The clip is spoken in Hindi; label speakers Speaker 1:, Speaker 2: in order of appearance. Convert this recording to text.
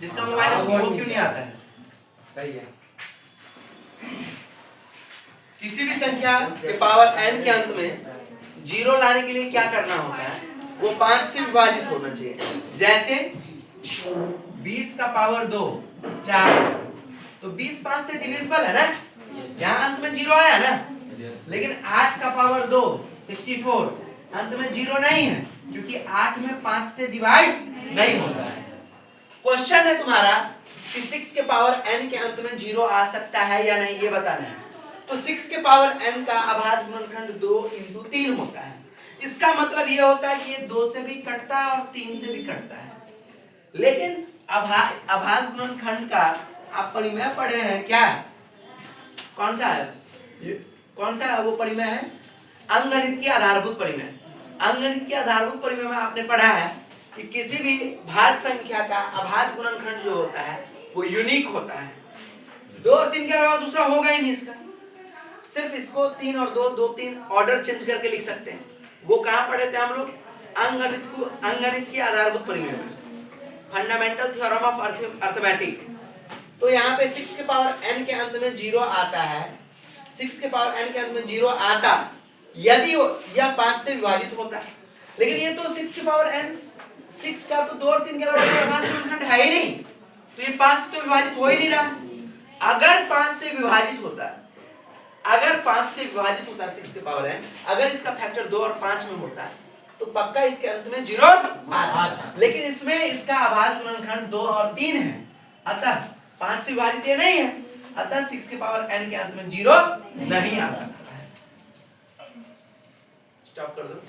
Speaker 1: जिसका मोबाइल है वो क्यों नहीं आता है?
Speaker 2: सही है।
Speaker 1: किसी भी संख्या के पावर n के अंत में 0 लाने के लिए क्या करना होता है? वो 5 से विभाजित होना चाहिए। जैसे 20 का पावर 2 4, तो 20 5 से डिविजिबल है ना, यहाँ अंत में 0 आया ना। लेकिन 8 का पावर 2 64, अंत में 0 नहीं है क्योंकि 8 में 5 से डिवाइड नहीं होता है। क्वेश्चन है तुम्हारा कि 6 के पावर n के अंत में 0 आ सकता है या नहीं, ये बताना है। तो 6 के पावर n का अभाज्य गुणनखंड 2 × 3 होता है। इसका मतलब ये होता है कि ये 2 से भी कटता है और 3 से भी कटता है। लेकिन अभाज्य गुणनखंड का आप परिमेय पढ़े हैं क्या? कौन सा है? कौन सा वो परिमेय है? अंकगणित की आधारभूत परिमेय। अंकगणित की आधारभूत परिमेय में आपने पढ़ा है कि किसी भी भाज्य संख्या का अभाज्य गुणनखंड जो होता है वो यूनिक होता है। 2 और 3 के अलावा दूसरा होगा ही नहीं इसका। सिर्फ इसको 3 और 2 2 3 ऑर्डर चेंज करके लिख सकते हैं। वो कहाँ पढ़े थे हम लोग? अंकगणित की आधारभूत परिमेय में, फंडामेंटल थ्योरम ऑफ अर्थमेटिक। तो यहाँ पे 6 के पावर n के अंत में 0 आता है। 6 के पावर n के अंत में 0 आता यदि यह 5 से विभाजित होता है। लेकिन ये तो 6 के पावर n 6 का तो 2 और 3 के अलावा अभाज्य गुणनखंड है ही नहीं, तो ये 5 से तो विभाजित हो ही नहीं रहा। अगर 5 से विभाजित होता है, अगर 5 से विभाजित होता है 6 के पावर n, अगर इसका फैक्टर 2 और 5 में होता है तो पक्का इसके अंत में 0 आता। लेकिन इसमें इसका अभाज्य गुणनखंड 2 और 3 है, अतः 5 से विभाजित ये नहीं है, अतः 6 के पावर n के अंत में 0 नहीं आ सकता है। स्टॉप कर दो।